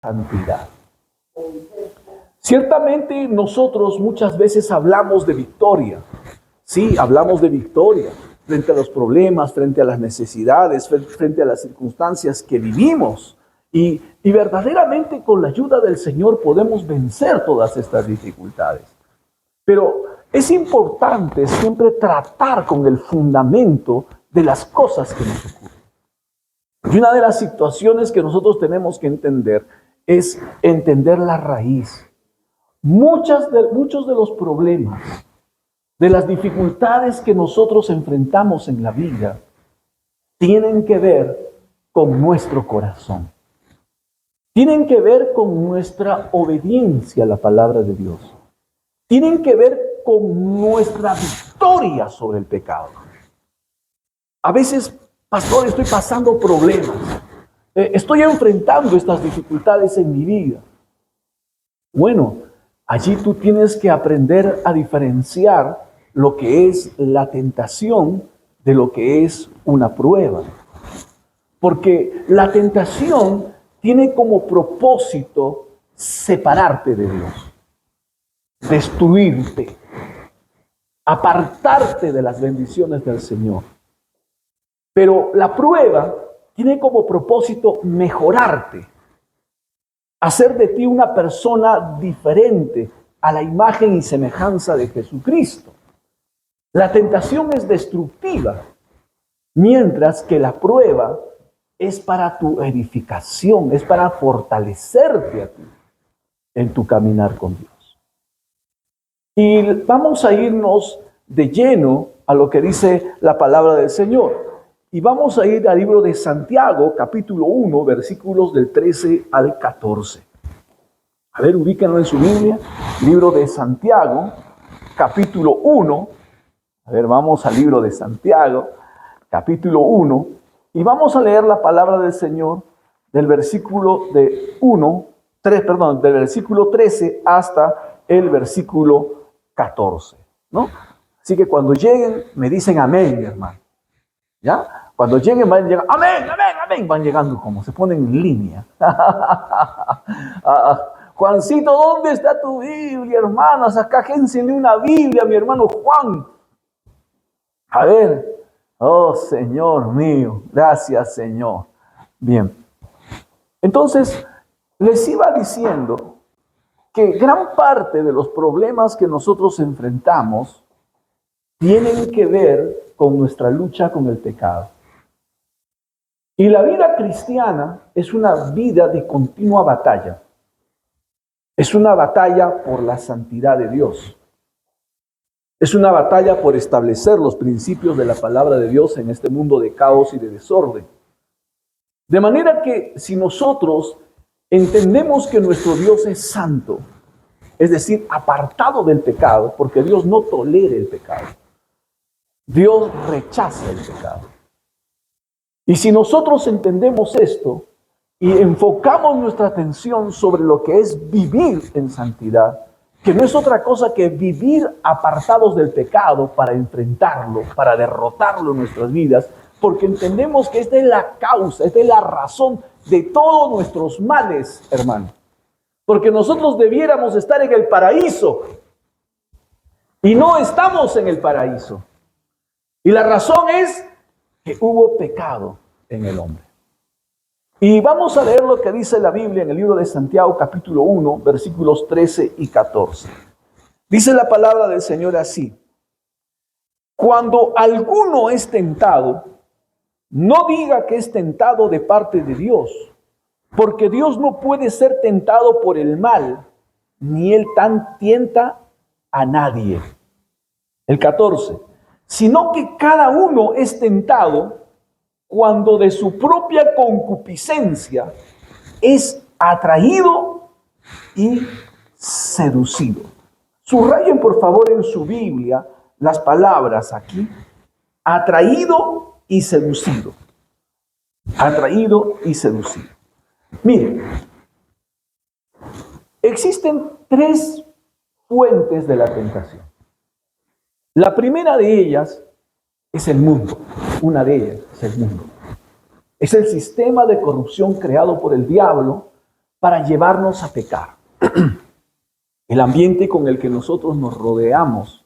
santidad. Ciertamente nosotros muchas veces hablamos de victoria. Sí, hablamos de victoria frente a los problemas, frente a las necesidades, frente a las circunstancias que vivimos. Y verdaderamente con la ayuda del Señor podemos vencer todas estas dificultades. Pero es importante siempre tratar con el fundamento de las cosas que nos ocurren. Y una de las situaciones que nosotros tenemos que entender es entender la raíz. Muchos de los problemas, de las dificultades que nosotros enfrentamos en la vida, tienen que ver con nuestro corazón. Tienen que ver con nuestra obediencia a la palabra de Dios. Tienen que ver con nuestra victoria sobre el pecado. A veces, pastor, estoy pasando problemas. Estoy enfrentando estas dificultades en mi vida. Bueno, allí tú tienes que aprender a diferenciar lo que es la tentación de lo que es una prueba. Porque la tentación tiene como propósito separarte de Dios, destruirte, apartarte de las bendiciones del Señor. Pero la prueba tiene como propósito mejorarte, hacer de ti una persona diferente a la imagen y semejanza de Jesucristo. La tentación es destructiva, mientras que la prueba es para tu edificación, es para fortalecerte a ti en tu caminar con Dios. Y vamos a irnos de lleno a lo que dice la palabra del Señor. Y vamos a ir al libro de Santiago, capítulo 1, versículos del 13 al 14. A ver, ubíquenlo en su Biblia. Libro de Santiago, capítulo 1. A ver, vamos al libro de Santiago, capítulo 1. Y vamos a leer la palabra del Señor del versículo del versículo 13 hasta el versículo 14, ¿no? Así que cuando lleguen, me dicen amén, mi hermano. ¿Ya? Cuando lleguen, van llegando, amén, amén, amén. Van llegando como se ponen en línea. Juancito, ¿dónde está tu Biblia, hermano? Sacájense una Biblia, mi hermano Juan. A ver. Oh, Señor mío. Gracias, Señor. Bien. Entonces, les iba diciendo que gran parte de los problemas que nosotros enfrentamos tienen que ver con nuestra lucha con el pecado. Y la vida cristiana es una vida de continua batalla. Es una batalla por la santidad de Dios. Es una batalla por establecer los principios de la palabra de Dios en este mundo de caos y de desorden. De manera que si nosotros entendemos que nuestro Dios es santo, es decir, apartado del pecado, porque Dios no tolera el pecado. Dios rechaza el pecado. Y si nosotros entendemos esto y enfocamos nuestra atención sobre lo que es vivir en santidad, que no es otra cosa que vivir apartados del pecado para enfrentarlo, para derrotarlo en nuestras vidas, porque entendemos que esta es la causa, esta es la razón de todos nuestros males, hermano. Porque nosotros debiéramos estar en el paraíso y no estamos en el paraíso. Y la razón es que hubo pecado en el hombre. Y vamos a leer lo que dice la Biblia en el libro de Santiago, capítulo 1, versículos 13 y 14. Dice la palabra del Señor así: cuando alguno es tentado, no diga que es tentado de parte de Dios, porque Dios no puede ser tentado por el mal, ni Él tienta a nadie. El 14. Sino que cada uno es tentado cuando de su propia concupiscencia es atraído y seducido. Subrayen por favor en su Biblia las palabras aquí: atraído y seducido. Atraído y seducido. Miren, existen tres fuentes de la tentación. La primera de ellas es el mundo. Una de ellas es el mundo. Es el sistema de corrupción creado por el diablo para llevarnos a pecar. El ambiente con el que nosotros nos rodeamos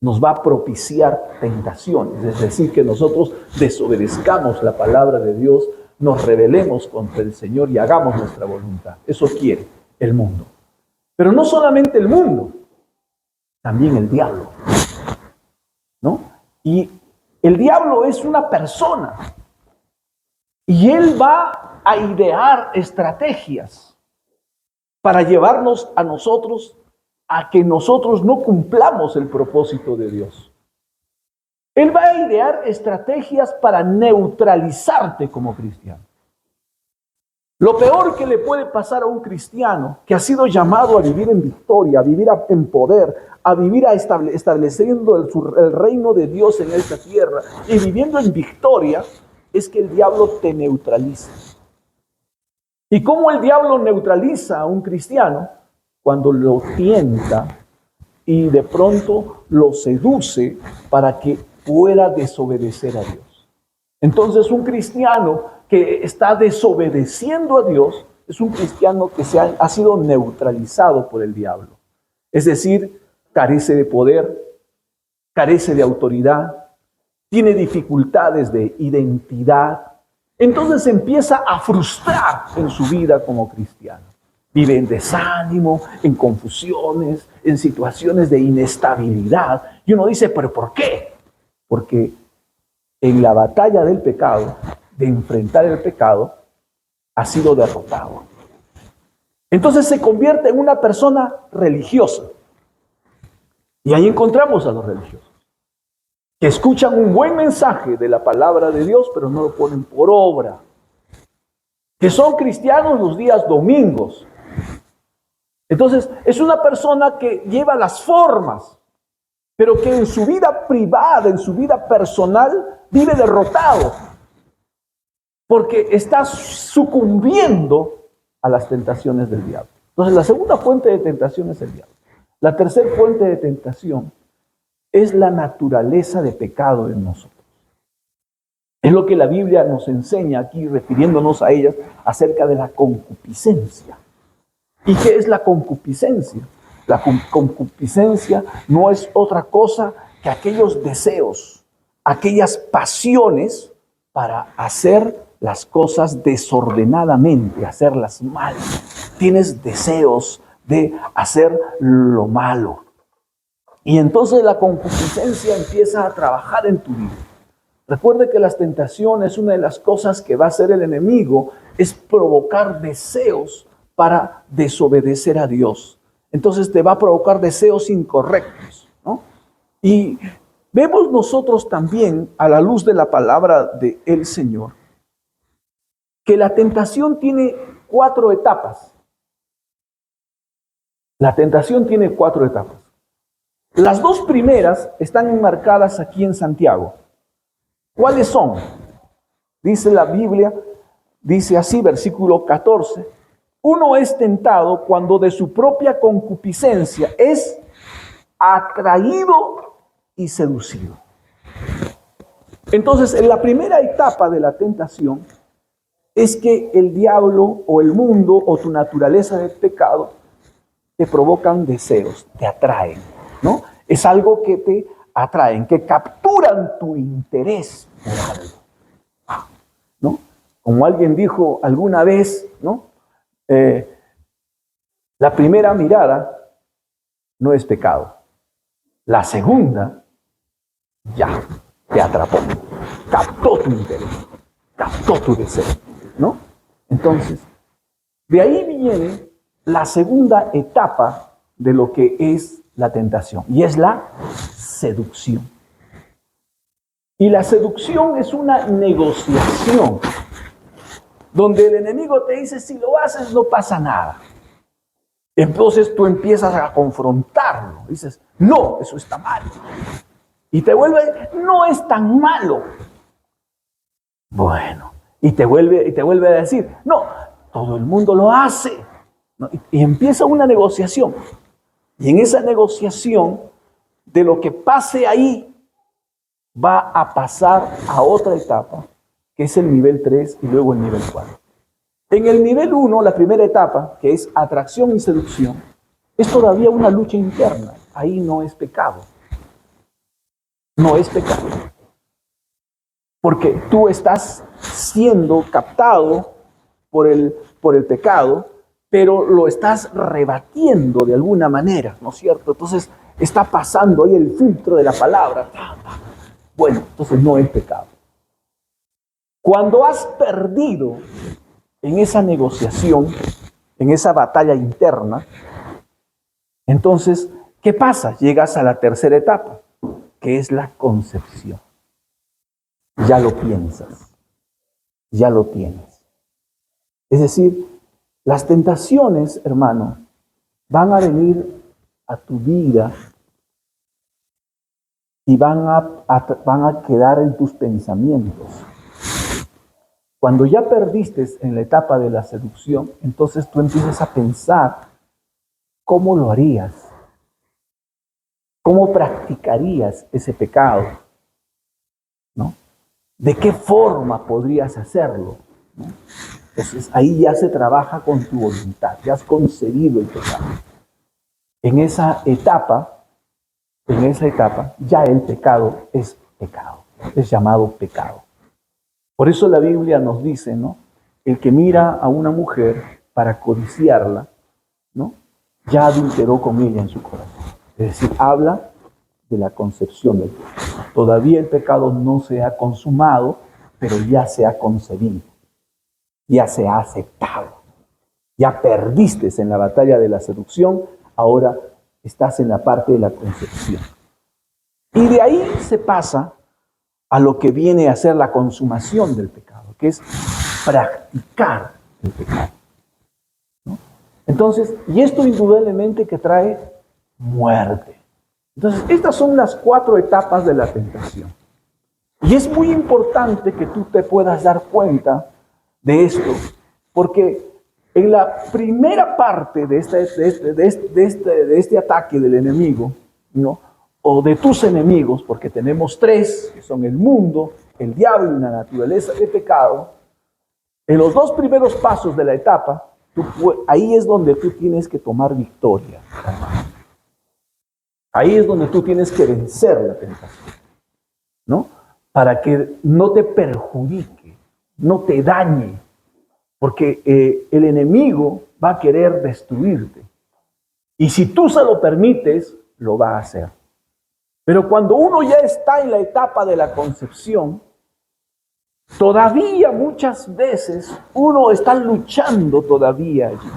nos va a propiciar tentaciones, es decir, que nosotros desobedezcamos la palabra de Dios, nos rebelemos contra el Señor y hagamos nuestra voluntad. Eso quiere el mundo. Pero no solamente el mundo, también el diablo, ¿no? Y el diablo es una persona y él va a idear estrategias para llevarnos a nosotros a que nosotros no cumplamos el propósito de Dios. Él va a idear estrategias para neutralizarte como cristiano. Lo peor que le puede pasar a un cristiano que ha sido llamado a vivir en victoria, a vivir en poder, a vivir estableciendo el reino de Dios en esta tierra y viviendo en victoria, es que el diablo te neutraliza. ¿Y cómo el diablo neutraliza a un cristiano? Cuando lo tienta y de pronto lo seduce para que pueda desobedecer a Dios. Entonces un cristiano que está desobedeciendo a Dios es un cristiano que ha sido neutralizado por el diablo. Es decir, carece de poder, carece de autoridad, tiene dificultades de identidad. Entonces empieza a frustrar en su vida como cristiano. Vive en desánimo, en confusiones, en situaciones de inestabilidad. Y uno dice, ¿pero por qué? Porque en la batalla del pecado, de enfrentar el pecado, ha sido derrotado. Entonces se convierte en una persona religiosa. Y ahí encontramos a los religiosos, que escuchan un buen mensaje de la palabra de Dios, pero no lo ponen por obra. Que son cristianos los días domingos. Entonces, es una persona que lleva las formas, pero que en su vida privada, en su vida personal, vive derrotado, porque está sucumbiendo a las tentaciones del diablo. Entonces, la segunda fuente de tentación es el diablo. La tercera fuente de tentación es la naturaleza de pecado en nosotros. Es lo que la Biblia nos enseña aquí, refiriéndonos a ellas, acerca de la concupiscencia. ¿Y qué es la concupiscencia? La concupiscencia no es otra cosa que aquellos deseos, aquellas pasiones para hacer las cosas desordenadamente, hacerlas mal. Tienes deseos de hacer lo malo. Y entonces la concupiscencia empieza a trabajar en tu vida. Recuerde que las tentaciones, una de las cosas que va a hacer el enemigo es provocar deseos para desobedecer a Dios. Entonces te va a provocar deseos incorrectos, ¿no? Y vemos nosotros también, a la luz de la palabra del Señor, que la tentación tiene 4 etapas. La tentación tiene 4 etapas. Las 2 primeras están enmarcadas aquí en Santiago. ¿Cuáles son? Dice la Biblia, dice así, versículo 14. Uno es tentado cuando de su propia concupiscencia es atraído y seducido. Entonces, en la primera etapa de la tentación es que el diablo o el mundo o tu naturaleza de pecado te provocan deseos, te atraen, ¿no? Es algo que te atraen, que capturan tu interés por algo, ¿no? Como alguien dijo alguna vez, ¿no? La primera mirada no es pecado. La segunda ya te atrapó, captó tu interés, captó tu deseo, ¿no? Entonces, de ahí viene la segunda etapa de lo que es la tentación, y es la seducción. Y la seducción es una negociación, donde el enemigo te dice, si lo haces no pasa nada. Entonces tú empiezas a confrontarlo, dices, no, eso está mal. Y te vuelve, no es tan malo. Bueno, y te vuelve a decir, no, todo el mundo lo hace. ¿No? Y empieza una negociación. Y en esa negociación, de lo que pase ahí, va a pasar a otra etapa, que es el nivel 3 y luego el nivel 4. En el nivel 1, la primera etapa, que es atracción y seducción, es todavía una lucha interna. Ahí no es pecado. No es pecado. Porque tú estás siendo captado por el pecado, pero lo estás rebatiendo de alguna manera, ¿no es cierto? Entonces está pasando ahí el filtro de la palabra. Bueno, entonces no es pecado. Cuando has perdido en esa negociación, en esa batalla interna, entonces, ¿qué pasa? Llegas a la tercera etapa, que es la concepción. Ya lo piensas, ya lo tienes. Es decir, las tentaciones, hermano, van a venir a tu vida y van a quedar en tus pensamientos. Cuando ya perdiste en la etapa de la seducción, entonces tú empiezas a pensar cómo lo harías, cómo practicarías ese pecado, ¿no? ¿De qué forma podrías hacerlo? ¿No? Entonces ahí ya se trabaja con tu voluntad, ya has concebido el pecado. En esa etapa, ya el pecado, es llamado pecado. Por eso la Biblia nos dice, ¿no? El que mira a una mujer para codiciarla, ¿no? Ya adulteró con ella en su corazón. Es decir, habla de la concepción del pecado. Todavía el pecado no se ha consumado, pero ya se ha concebido, ya se ha aceptado. Ya perdiste en la batalla de la seducción, ahora estás en la parte de la concepción. Y de ahí se pasa a lo que viene a ser la consumación del pecado, que es practicar el pecado, ¿no? Entonces, y esto indudablemente que trae muerte. Entonces, estas son las 4 etapas de la tentación. Y es muy importante que tú te puedas dar cuenta de esto, porque en la primera parte de este ataque del enemigo, ¿no? O de tus enemigos, porque tenemos 3, que son el mundo, el diablo y la naturaleza de pecado, en los 2 primeros pasos de la etapa, ahí es donde tú tienes que tomar victoria, hermano. Ahí es donde tú tienes que vencer la tentación, ¿no? Para que no te perjudique, no te dañe, porque el enemigo va a querer destruirte. Y si tú se lo permites, lo va a hacer. Pero cuando uno ya está en la etapa de la concepción, todavía muchas veces uno está luchando todavía allí.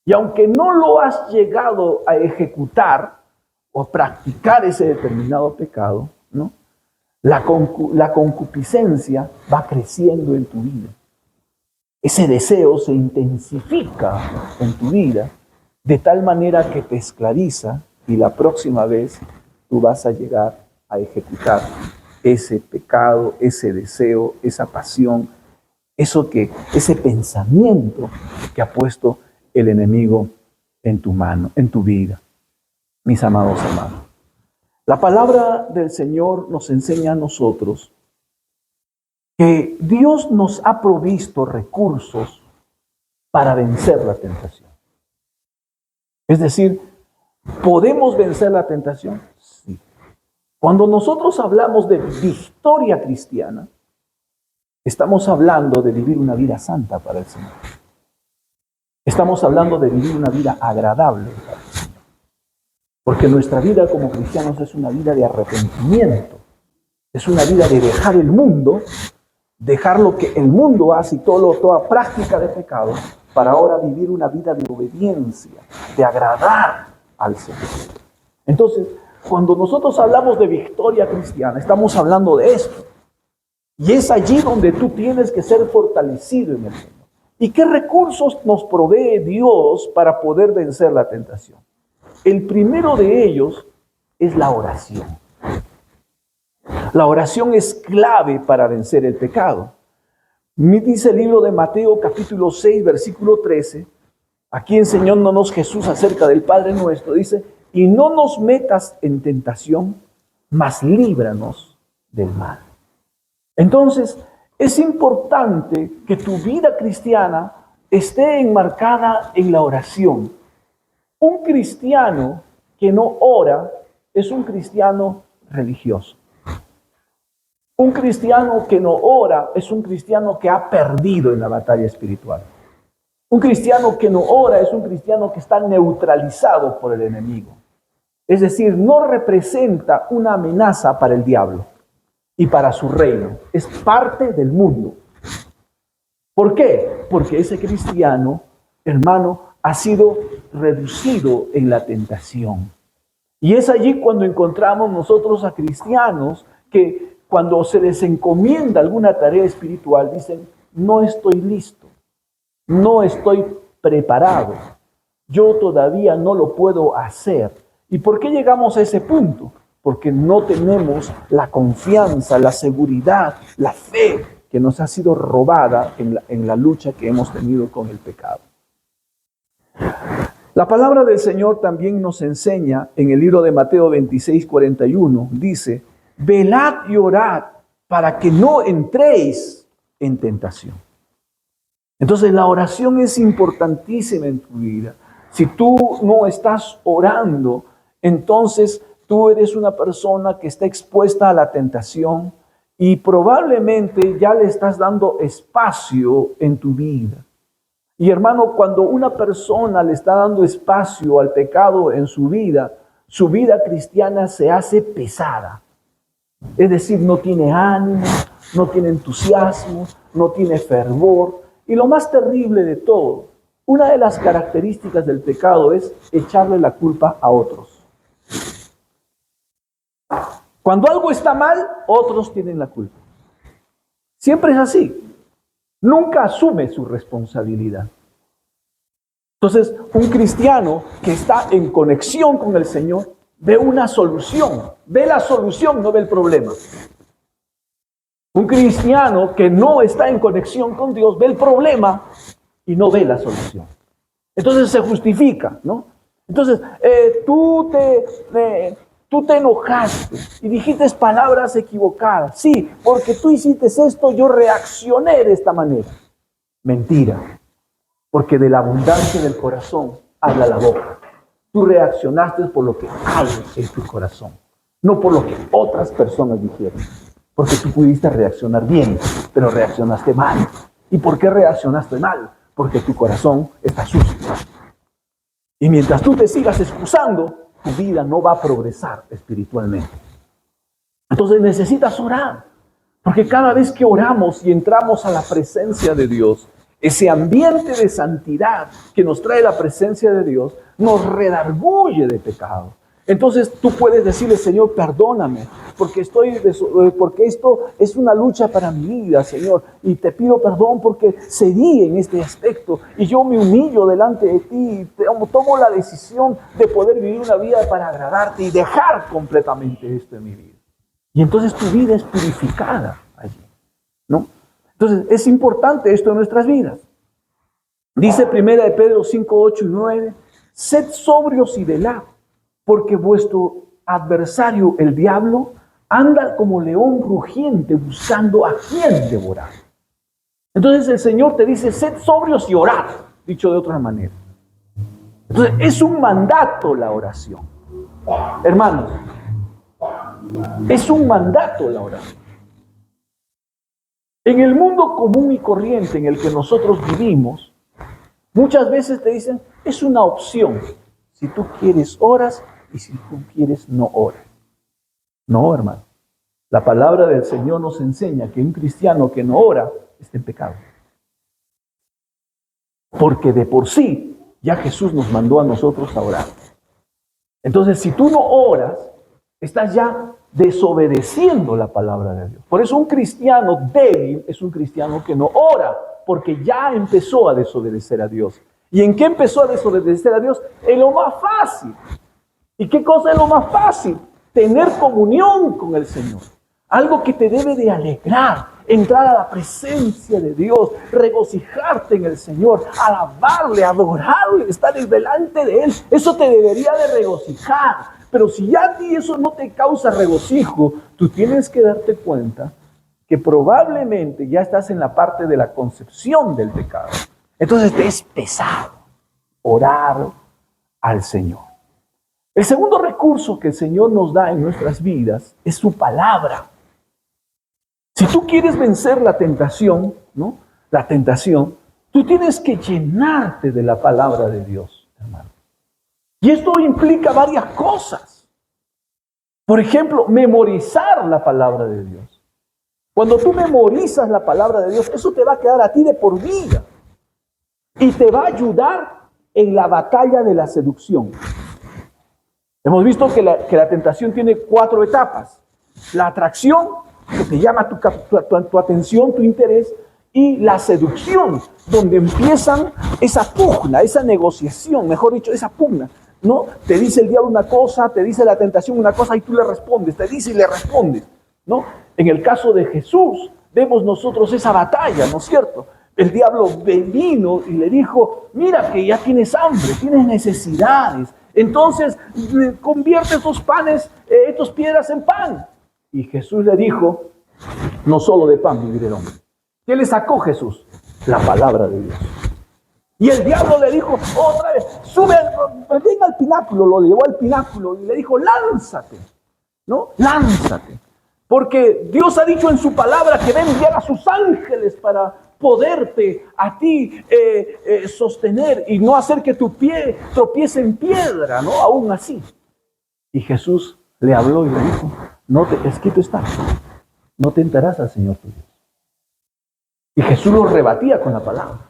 Y aunque no lo has llegado a ejecutar o practicar ese determinado pecado, ¿no? La concupiscencia va creciendo en tu vida. Ese deseo se intensifica en tu vida de tal manera que te esclaviza y la próxima vez tú vas a llegar a ejecutar ese pecado, ese deseo, esa pasión, ese pensamiento que ha puesto el enemigo en tu mano, en tu vida, mis amados hermanos. La palabra del Señor nos enseña a nosotros que Dios nos ha provisto recursos para vencer la tentación. Es decir, ¿podemos vencer la tentación? Sí. Cuando nosotros hablamos de victoria cristiana, estamos hablando de vivir una vida santa para el Señor. Estamos hablando de vivir una vida agradable para el Señor. Porque nuestra vida como cristianos es una vida de arrepentimiento. Es una vida de dejar el mundo, dejar lo que el mundo hace y toda práctica de pecado, para ahora vivir una vida de obediencia, de agradar al Señor. Entonces, cuando nosotros hablamos de victoria cristiana, estamos hablando de esto. Y es allí donde tú tienes que ser fortalecido en el Señor. ¿Y qué recursos nos provee Dios para poder vencer la tentación? El primero de ellos es la oración. La oración es clave para vencer el pecado. Dice el libro de Mateo capítulo 6, versículo 13, aquí enseñándonos Jesús acerca del Padre nuestro, dice, y no nos metas en tentación, mas líbranos del mal. Entonces, Es importante que tu vida cristiana esté enmarcada en la oración. Un cristiano que no ora es un cristiano religioso. Un cristiano que no ora es un cristiano que ha perdido en la batalla espiritual. Un cristiano que no ora es un cristiano que está neutralizado por el enemigo. Es decir, no representa una amenaza para el diablo y para su reino. Es parte del mundo. ¿Por qué? Porque ese cristiano, hermano, ha sido reducido en la tentación. Y es allí cuando encontramos nosotros a cristianos que cuando se les encomienda alguna tarea espiritual dicen, no estoy listo, no estoy preparado, yo todavía no lo puedo hacer. ¿Y por qué llegamos a ese punto? Porque no tenemos la confianza, la seguridad, la fe que nos ha sido robada en la lucha que hemos tenido con el pecado. La palabra del Señor también nos enseña en el libro de Mateo 26:41, dice, velad y orad para que no entréis en tentación. Entonces la oración es importantísima en tu vida. Si tú no estás orando, entonces tú eres una persona que está expuesta a la tentación y probablemente ya le estás dando espacio en tu vida. Y hermano, cuando una persona le está dando espacio al pecado en su vida cristiana se hace pesada. Es decir, no tiene ánimo, no tiene entusiasmo, no tiene fervor. Y lo más terrible de todo, una de las características del pecado es echarle la culpa a otros. Cuando algo está mal, otros tienen la culpa. Siempre es así. Nunca asume su responsabilidad. Entonces, un cristiano que está en conexión con el Señor ve una solución. Ve la solución, no ve el problema. Un cristiano que no está en conexión con Dios ve el problema y no ve la solución. Entonces se justifica, ¿no? Entonces, tú te enojaste y dijiste palabras equivocadas. Sí, porque tú hiciste esto, yo reaccioné de esta manera. Mentira, porque de la abundancia del corazón habla la boca. Tú reaccionaste por lo que hay en tu corazón, no por lo que otras personas dijeron. Porque tú pudiste reaccionar bien, pero reaccionaste mal. ¿Y por qué reaccionaste mal? Porque tu corazón está sucio. Y mientras tú te sigas excusando, tu vida no va a progresar espiritualmente. Entonces necesitas orar. Porque cada vez que oramos y entramos a la presencia de Dios, ese ambiente de santidad que nos trae la presencia de Dios, nos redarguye de pecado. Entonces tú puedes decirle, Señor, perdóname, porque esto es una lucha para mi vida, Señor, y te pido perdón porque cedí en este aspecto, y yo me humillo delante de ti, y tomo la decisión de poder vivir una vida para agradarte y dejar completamente esto en mi vida. Y entonces tu vida es purificada allí, ¿no? Entonces es importante esto en nuestras vidas. Dice 1 Pedro 5, 8 y 9, sed sobrios y velad, porque vuestro adversario, el diablo, anda como león rugiente buscando a quien devorar. Entonces el Señor te dice, sed sobrios y orad, dicho de otra manera. Entonces es un mandato la oración. Hermanos, es un mandato la oración. En el mundo común y corriente en el que nosotros vivimos, muchas veces te dicen, es una opción. Si tú quieres, oras, y si tú quieres, no oras. No, hermano. La palabra del Señor nos enseña que un cristiano que no ora está en pecado. Porque de por sí, ya Jesús nos mandó a nosotros a orar. Entonces, si tú no oras, estás ya desobedeciendo la palabra de Dios. Por eso un cristiano débil es un cristiano que no ora, porque ya empezó a desobedecer a Dios. ¿Y en qué empezó a desobedecer a Dios? En lo más fácil. ¿Y qué cosa es lo más fácil? Tener comunión con el Señor. Algo que te debe de alegrar, entrar a la presencia de Dios, regocijarte en el Señor, alabarle, adorarle, estar delante de Él. Eso te debería de regocijar. Pero si ya a ti eso no te causa regocijo, tú tienes que darte cuenta que probablemente ya estás en la parte de la concepción del pecado. Entonces te es pesado orar al Señor. El segundo recurso que el Señor nos da en nuestras vidas es su palabra. Si tú quieres vencer la tentación, ¿no? La tentación, tú tienes que llenarte de la palabra de Dios, hermano. Y esto implica varias cosas. Por ejemplo, memorizar la palabra de Dios. Cuando tú memorizas la palabra de Dios, eso te va a quedar a ti de por vida. Y te va a ayudar en la batalla de la seducción. Hemos visto que la tentación tiene 4 etapas. La atracción, que te llama tu atención, tu interés, y la seducción, donde empiezan esa pugna, esa negociación, mejor dicho, esa pugna, ¿no? Te dice el diablo una cosa, te dice la tentación una cosa y tú le respondes, te dice y le respondes, ¿no? En el caso de Jesús, vemos nosotros esa batalla, ¿no es cierto? El diablo vino y le dijo, mira que ya tienes hambre, tienes necesidades, entonces convierte estos panes, estas piedras en pan. Y Jesús le dijo, no solo de pan vivirá el hombre. ¿Qué le sacó Jesús? La palabra de Dios. Y el diablo le dijo otra vez, ven al pináculo, lo llevó al pináculo y le dijo, lánzate, ¿no? Lánzate. Porque Dios ha dicho en su palabra que va a enviar a sus ángeles para poderte a ti sostener y no hacer que tu pie tropiece en piedra, ¿no? Aún así. Y Jesús le habló y le dijo, escrito está, no tentarás al Señor tu Dios. Y Jesús lo rebatía con la palabra.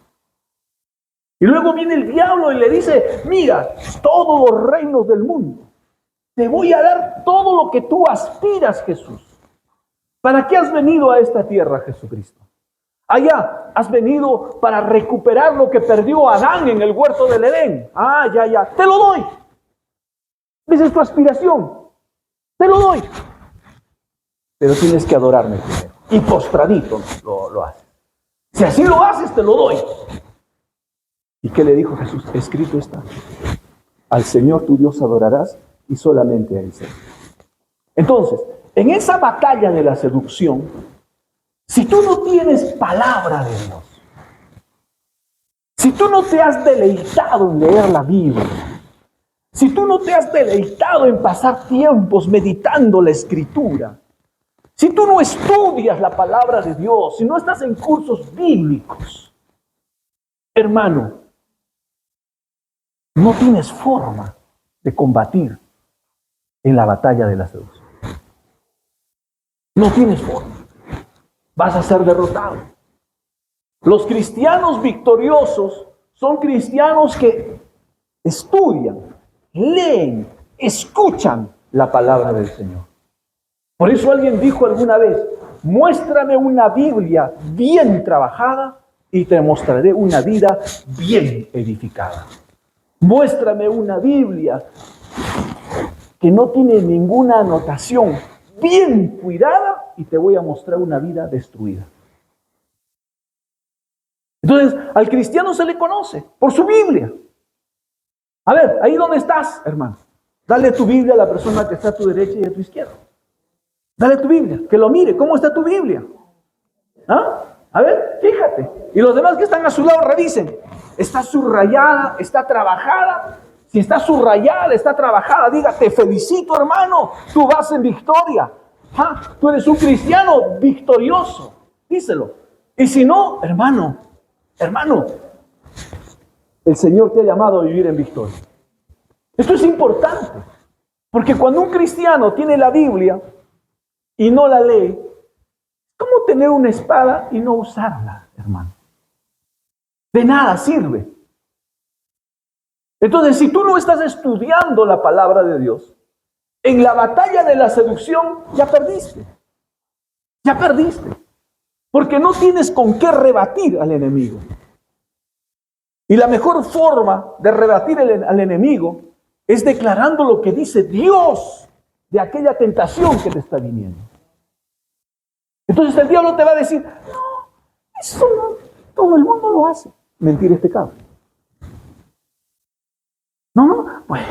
Y luego viene el diablo y le dice, mira, todos los reinos del mundo, te voy a dar todo lo que tú aspiras, Jesús. ¿Para qué has venido a esta tierra, Jesucristo? Allá has venido para recuperar lo que perdió Adán en el huerto del Edén. Ya, te lo doy. Esa es tu aspiración. Te lo doy. Pero tienes que adorarme primero. Y postradito lo haces. Si así lo haces, te lo doy. ¿Y qué le dijo Jesús? Escrito está. Al Señor tu Dios adorarás y solamente a Él servirás. Entonces, en esa batalla de la seducción, si tú no tienes palabra de Dios, si tú no te has deleitado en leer la Biblia, si tú no te has deleitado en pasar tiempos meditando la Escritura, si tú no estudias la palabra de Dios, si no estás en cursos bíblicos, hermano, no tienes forma de combatir en la batalla de la seducción. No tienes forma. Vas a ser derrotado. Los cristianos victoriosos son cristianos que estudian, leen, escuchan la palabra del Señor. Por eso alguien dijo alguna vez, muéstrame una Biblia bien trabajada y te mostraré una vida bien edificada. Muéstrame una Biblia que no tiene ninguna anotación, bien cuidada, y te voy a mostrar una vida destruida. Entonces, al cristiano se le conoce por su Biblia. A ver, ahí donde estás, hermano, dale tu Biblia a la persona que está a tu derecha y a tu izquierda. Dale tu Biblia, que lo mire. ¿Cómo está tu Biblia? ¿Ah? A ver, fíjate. Y los demás que están a su lado revisen. ¿Está subrayada? ¿Está trabajada? Si está subrayada, está trabajada, diga, te felicito, hermano. Tú vas en victoria. ¿Ah? Tú eres un cristiano victorioso. Díselo. Y si no, hermano, el Señor te ha llamado a vivir en victoria. Esto es importante. Porque cuando un cristiano tiene la Biblia y no la lee, ¿cómo tener una espada y no usarla, hermano? De nada sirve. Entonces, si tú no estás estudiando la palabra de Dios, en la batalla de la seducción ya perdiste. Ya perdiste. Porque no tienes con qué rebatir al enemigo. Y la mejor forma de rebatir al enemigo es declarando lo que dice Dios de aquella tentación que te está viniendo. Entonces el diablo te va a decir, no, eso no, todo el mundo lo hace. Mentira, es pecado. No, bueno,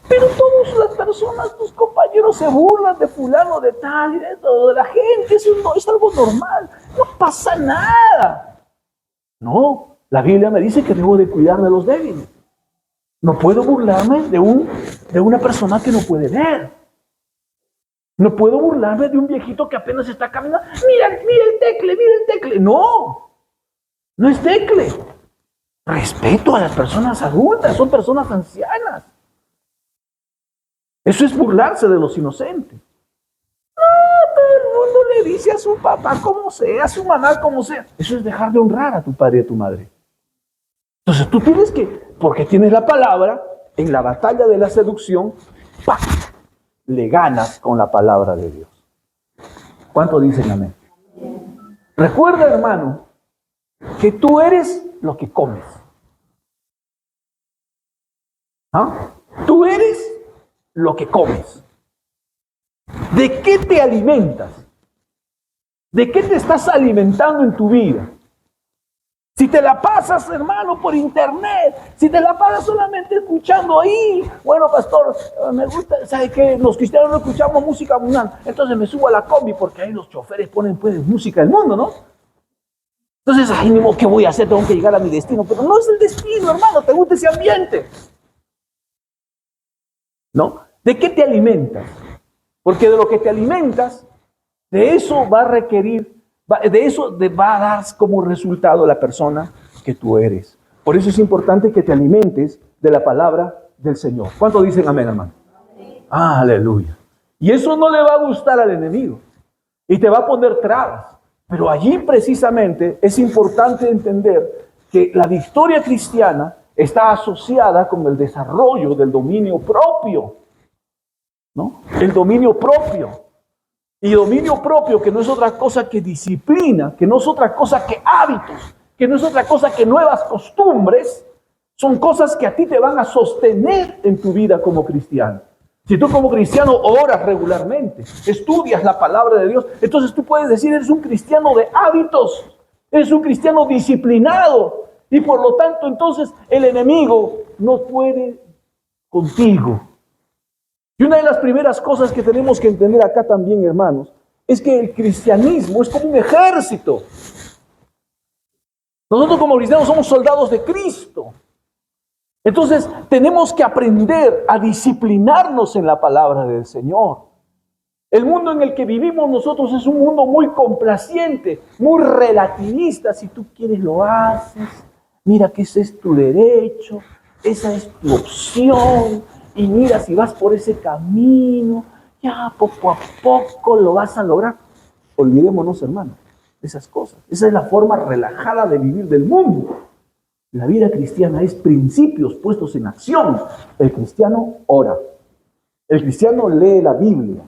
pero todas las personas, tus compañeros compañeros se burlan de fulano, de tal y de todo, de la gente. Eso no es algo normal. No pasa nada. No, la Biblia me dice que debo de cuidar de los débiles. No puedo burlarme de una persona que no puede ver. No puedo burlarme de un viejito que apenas está caminando. Mira el tecle, mira el tecle. No, no es tecle. Respeto a las personas adultas, son personas ancianas. Eso es burlarse de los inocentes. Todo el mundo le dice a su papá como sea, a su mamá como sea. Eso es dejar de honrar a tu padre y a tu madre. Entonces tú tienes que, porque tienes la palabra, en la batalla de la seducción, ¡pam!, le ganas con la palabra de Dios. ¿Cuánto dicen amén? Recuerda, hermano, que tú eres lo que comes. ¿Ah? Tú eres lo que comes. ¿De qué te alimentas? ¿De qué te estás alimentando en tu vida? Si te la pasas, hermano, por internet, si te la pasas solamente escuchando ahí, bueno, pastor, me gusta, ¿sabe qué? Los cristianos no escuchamos música mundial, entonces me subo a la combi porque ahí los choferes ponen pues música del mundo, ¿no? Entonces, ay, ni modo, ¿qué voy a hacer? Tengo que llegar a mi destino, pero no es el destino, hermano, te gusta ese ambiente. ¿No? ¿De qué te alimentas? Porque de lo que te alimentas, de eso va a requerir, de eso va a dar como resultado la persona que tú eres. Por eso es importante que te alimentes de la palabra del Señor. ¿Cuánto dicen amén, hermano? Ah, aleluya. Y eso no le va a gustar al enemigo. Y te va a poner trabas. Pero allí precisamente es importante entender que la victoria cristiana está asociada con el desarrollo del dominio propio, ¿no? El dominio propio. Y dominio propio, que no es otra cosa que disciplina, que no es otra cosa que hábitos, que no es otra cosa que nuevas costumbres, son cosas que a ti te van a sostener en tu vida como cristiano. Si tú como cristiano oras regularmente, estudias la palabra de Dios, entonces tú puedes decir, eres un cristiano de hábitos, eres un cristiano disciplinado, y por lo tanto entonces el enemigo no puede contigo. Y una de las primeras cosas que tenemos que entender acá también, hermanos, es que el cristianismo es como un ejército. Nosotros como cristianos somos soldados de Cristo. Entonces tenemos que aprender a disciplinarnos en la palabra del Señor. El mundo en el que vivimos nosotros es un mundo muy complaciente, muy relativista. Si tú quieres lo haces, mira que ese es tu derecho, esa es tu opción. Y mira, si vas por ese camino, ya poco a poco lo vas a lograr. Olvidémonos, hermano, de esas cosas. Esa es la forma relajada de vivir del mundo. La vida cristiana es principios puestos en acción. El cristiano ora. El cristiano lee la Biblia.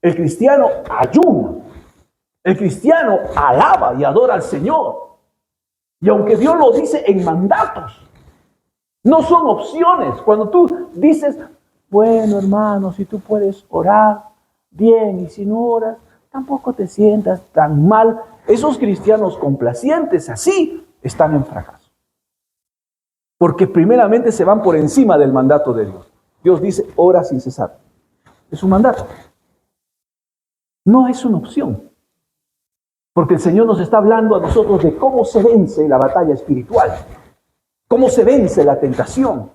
El cristiano ayuna. El cristiano alaba y adora al Señor. Y aunque Dios lo dice en mandatos, no son opciones. Cuando tú dices, bueno, hermano, si tú puedes orar, bien, y si no oras, tampoco te sientas tan mal. Esos cristianos complacientes así están en fracaso. Porque primeramente se van por encima del mandato de Dios. Dios dice, ora sin cesar. Es un mandato. No es una opción. Porque el Señor nos está hablando a nosotros de cómo se vence la batalla espiritual. Cómo se vence la tentación.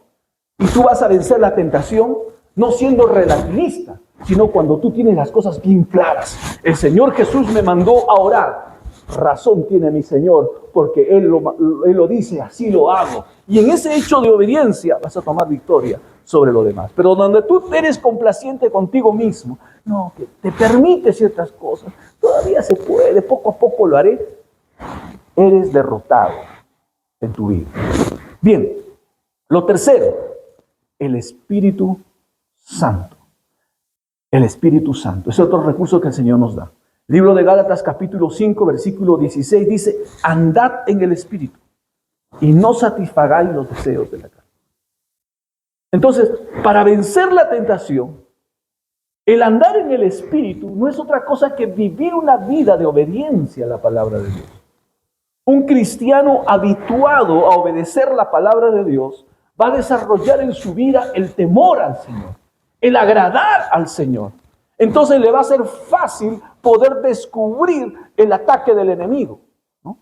Y tú vas a vencer la tentación no siendo relativista, sino cuando tú tienes las cosas bien claras. El Señor Jesús me mandó a orar. Razón tiene mi Señor, porque Él lo dice, así lo hago. Y en ese hecho de obediencia vas a tomar victoria sobre lo demás. Pero donde tú eres complaciente contigo mismo, no, que te permite ciertas cosas, todavía se puede, poco a poco lo haré, eres derrotado en tu vida. Bien, lo tercero, el Espíritu Santo. El Espíritu Santo es otro recurso que el Señor nos da. Libro de Gálatas capítulo 5, versículo 16 dice, andad en el Espíritu y no satisfagáis los deseos de la carne. Entonces, para vencer la tentación, el andar en el Espíritu no es otra cosa que vivir una vida de obediencia a la palabra de Dios. Un cristiano habituado a obedecer la palabra de Dios va a desarrollar en su vida el temor al Señor, el agradar al Señor. entonces le va a ser fácil poder descubrir el ataque del enemigo, ¿no?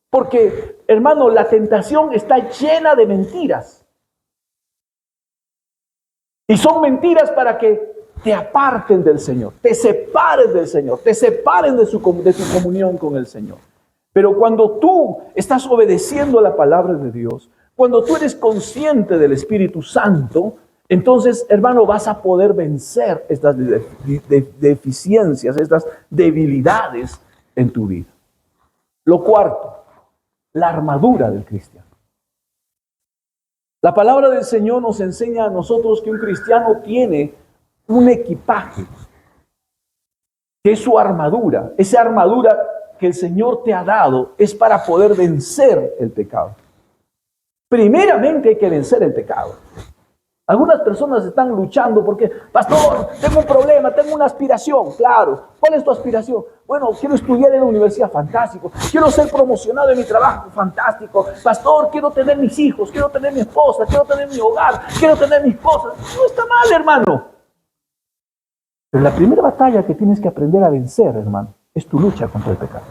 Porque, hermano, la tentación está llena de mentiras. Y son mentiras para que te aparten del Señor, te separen del Señor, te separen de tu comunión con el Señor. Pero cuando tú estás obedeciendo a la palabra de Dios, cuando tú eres consciente del Espíritu Santo, entonces, hermano, vas a poder vencer estas deficiencias, estas debilidades en tu vida. Lo cuarto, la armadura del cristiano. La palabra del Señor nos enseña a nosotros que un cristiano tiene un equipaje, que es su armadura. Esa armadura que el Señor te ha dado es para poder vencer el pecado. Primeramente hay que vencer el pecado. Algunas personas están luchando porque, pastor, tengo un problema, tengo una aspiración. Claro, ¿cuál es tu aspiración? Bueno, quiero estudiar en la universidad, fantástico. Quiero ser promocionado en mi trabajo, fantástico. Pastor, quiero tener mis hijos, quiero tener mi esposa, quiero tener mi hogar, quiero tener mis cosas. No está mal, hermano. Pero la primera batalla que tienes que aprender a vencer, hermano, es tu lucha contra el pecado.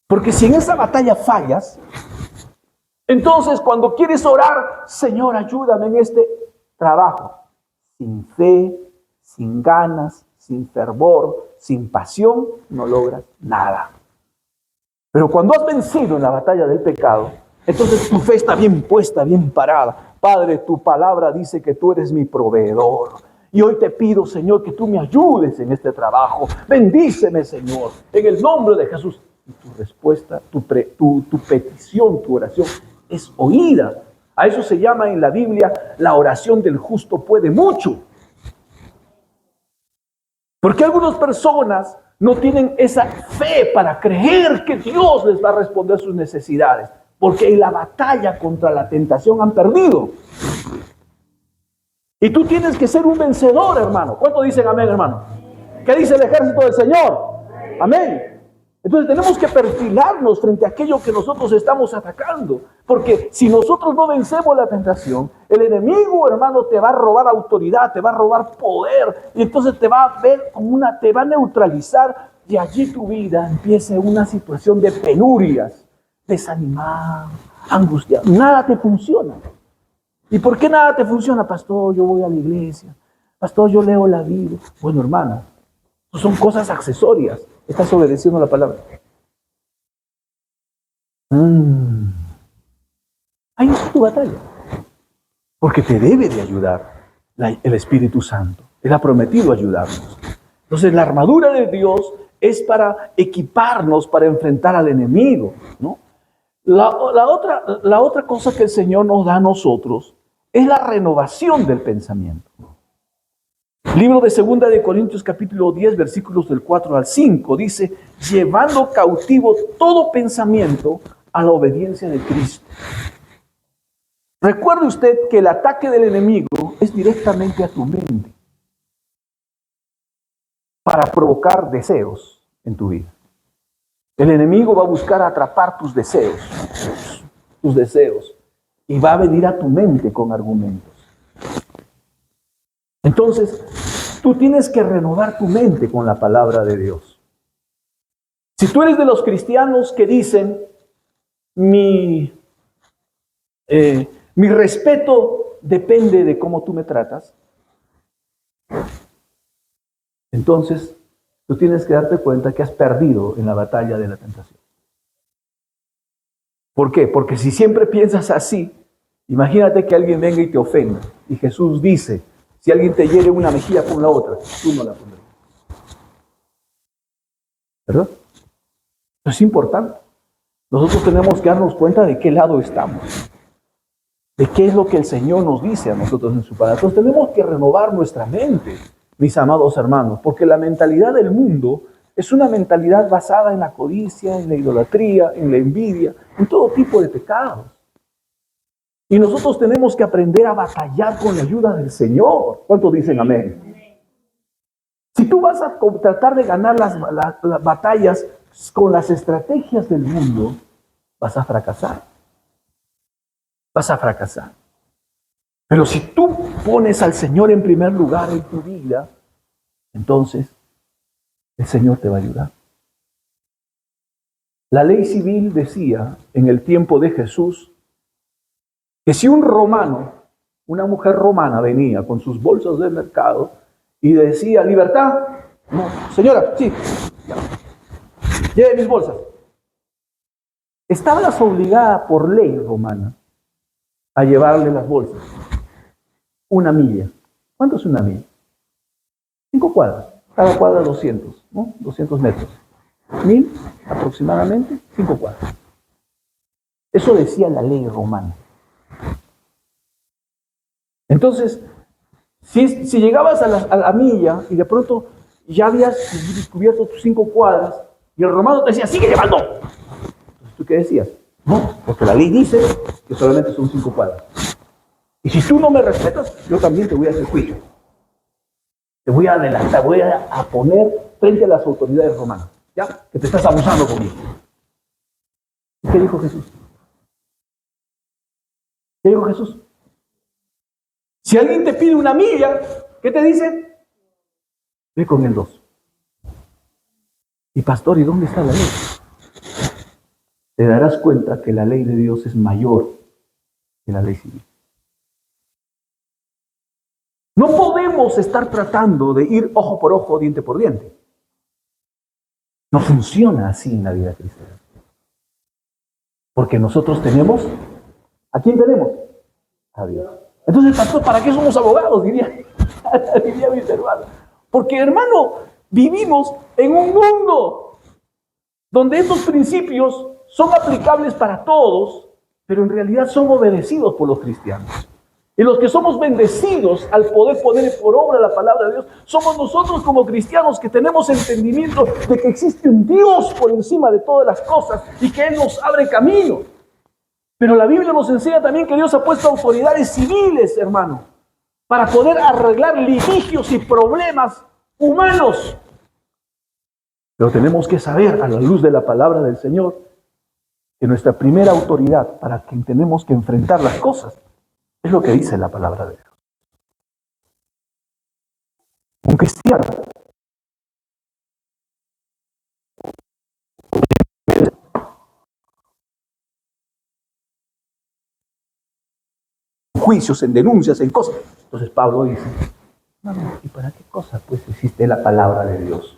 Porque si en esa batalla fallas, entonces cuando quieres orar, Señor, ayúdame en este trabajo, sin fe, sin ganas, sin fervor, sin pasión, no logras nada. Pero cuando has vencido en la batalla del pecado, entonces tu fe está bien puesta, bien parada. Padre, tu palabra dice que tú eres mi proveedor. Y hoy te pido, Señor, que tú me ayudes en este trabajo. Bendíceme, Señor, en el nombre de Jesús. Y tu respuesta, tu petición, tu oración es oída. A eso se llama en la Biblia, la oración del justo puede mucho. Porque algunas personas no tienen esa fe para creer que Dios les va a responder sus necesidades. Porque en la batalla contra la tentación han perdido. Y tú tienes que ser un vencedor, hermano. ¿Cuánto dicen amén, hermano? ¿Qué dice el ejército del Señor? Amén. Entonces tenemos que perfilarnos frente a aquello que nosotros estamos atacando. Porque si nosotros no vencemos la tentación, el enemigo, hermano, te va a robar autoridad, te va a robar poder. Y entonces te va a ver como te va a neutralizar. Y allí tu vida empieza una situación de penurias, desanimado, angustiado. Nada te funciona. ¿Y por qué nada te funciona? Pastor, yo voy a la iglesia. Pastor, yo leo la Biblia. Bueno, hermano, son cosas accesorias. Estás obedeciendo la palabra. Ahí está tu batalla. Porque te debe de ayudar el Espíritu Santo. Él ha prometido ayudarnos. Entonces, la armadura de Dios es para equiparnos para enfrentar al enemigo, ¿no? La otra cosa que el Señor nos da a nosotros es la renovación del pensamiento. Libro de 2 de Corintios capítulo 10 versículos del 4 al 5 dice, llevando cautivo todo pensamiento a la obediencia de Cristo. Recuerde usted que el ataque del enemigo es directamente a tu mente para provocar deseos en tu vida. El enemigo va a buscar atrapar tus deseos, y va a venir a tu mente con argumentos. Entonces, tú tienes que renovar tu mente con la palabra de Dios. Si tú eres de los cristianos que dicen, mi respeto depende de cómo tú me tratas, entonces tú tienes que darte cuenta que has perdido en la batalla de la tentación. ¿Por qué? Porque si siempre piensas así, imagínate que alguien venga y te ofenda. Y Jesús dice, si alguien te hiere una mejilla, pon la otra. Tú no la pondrás. ¿Verdad? Eso es importante. Nosotros tenemos que darnos cuenta de qué lado estamos. De qué es lo que el Señor nos dice a nosotros en su palabra. Entonces tenemos que renovar nuestra mente, mis amados hermanos, porque la mentalidad del mundo es una mentalidad basada en la codicia, en la idolatría, en la envidia, en todo tipo de pecados. Y nosotros tenemos que aprender a batallar con la ayuda del Señor. ¿Cuántos dicen amén? Si tú vas a tratar de ganar las batallas con las estrategias del mundo, vas a fracasar. Vas a fracasar. Pero si tú pones al Señor en primer lugar en tu vida, entonces el Señor te va a ayudar. La ley civil decía en el tiempo de Jesús que si un romano, una mujer romana venía con sus bolsas de mercado y decía, libertad, no, señora, sí, ya, lleve mis bolsas. Estabas obligada por ley romana a llevarle las bolsas. Una milla. ¿Cuánto es una milla? 5 cuadras. Cada cuadra 200, ¿no? 200 metros. 1000 aproximadamente, 5 cuadras. Eso decía la ley romana. Entonces, si llegabas a la milla y de pronto ya habías descubierto tus 5 cuadras y el romano te decía, sigue llevando. Entonces, ¿tú qué decías? No, porque la ley dice que solamente son 5 cuadras. Y si tú no me respetas, yo también te voy a hacer juicio. Te voy a adelantar, voy a poner frente a las autoridades romanas. ¿Ya? Que te estás abusando conmigo. ¿Y qué dijo Jesús? ¿Qué dijo Jesús? Si alguien te pide una milla, ¿qué te dice? Ve con el 2. Y pastor, ¿y dónde está la ley? Te darás cuenta que la ley de Dios es mayor que la ley civil. No podemos estar tratando de ir ojo por ojo, diente por diente. No funciona así en la vida cristiana. Porque nosotros tenemos, ¿a quién tenemos? A Dios. Entonces, pastor, ¿para qué somos abogados? Diría mi hermano. Porque, hermano, vivimos en un mundo donde estos principios son aplicables para todos, pero en realidad son obedecidos por los cristianos. Y los que somos bendecidos al poder poner por obra la palabra de Dios, somos nosotros como cristianos que tenemos entendimiento de que existe un Dios por encima de todas las cosas y que Él nos abre camino. Pero la Biblia nos enseña también que Dios ha puesto autoridades civiles, hermano, para poder arreglar litigios y problemas humanos. Pero tenemos que saber, a la luz de la palabra del Señor, que nuestra primera autoridad para quien tenemos que enfrentar las cosas es lo que dice la palabra de Dios. Un cristiano en juicios, en denuncias, en cosas. Entonces Pablo dice, no, ¿y para qué cosa pues existe la palabra de Dios?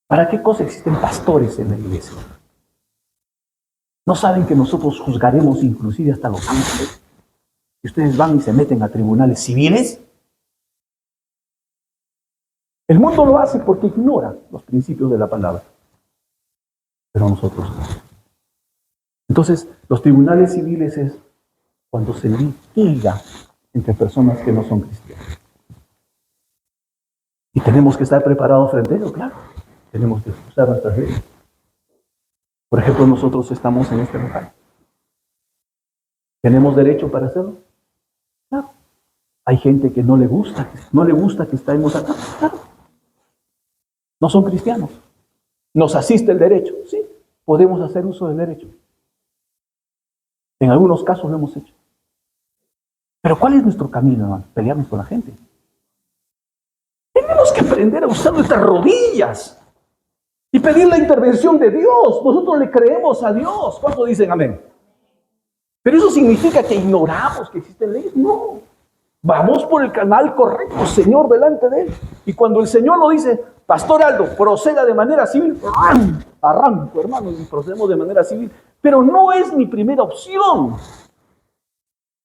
¿Para qué cosa existen pastores en la iglesia? ¿No saben que nosotros juzgaremos inclusive hasta los ángeles? Y ustedes van y se meten a tribunales civiles. El mundo lo hace porque ignora los principios de la palabra. Pero nosotros no. Entonces, los tribunales civiles es cuando se litiga entre personas que no son cristianas. Y tenemos que estar preparados frente a ello, claro. Tenemos que usar nuestras leyes. Por ejemplo, nosotros estamos en este lugar. ¿Tenemos derecho para hacerlo? Claro. Hay gente que no le gusta que estemos acá. Claro. No son cristianos. ¿Nos asiste el derecho? Sí, podemos hacer uso del derecho. En algunos casos lo hemos hecho. Pero ¿cuál es nuestro camino, hermano? Pelearnos con la gente. Tenemos que aprender a usar nuestras rodillas y pedir la intervención de Dios. Nosotros le creemos a Dios. ¿Cuántos dicen amén? Pero eso significa que ignoramos que existen leyes. No. Vamos por el canal correcto, Señor, delante de Él. Y cuando el Señor lo dice, Pastor Aldo, proceda de manera civil, arranco, hermano, y procedemos de manera civil. Pero no es mi primera opción.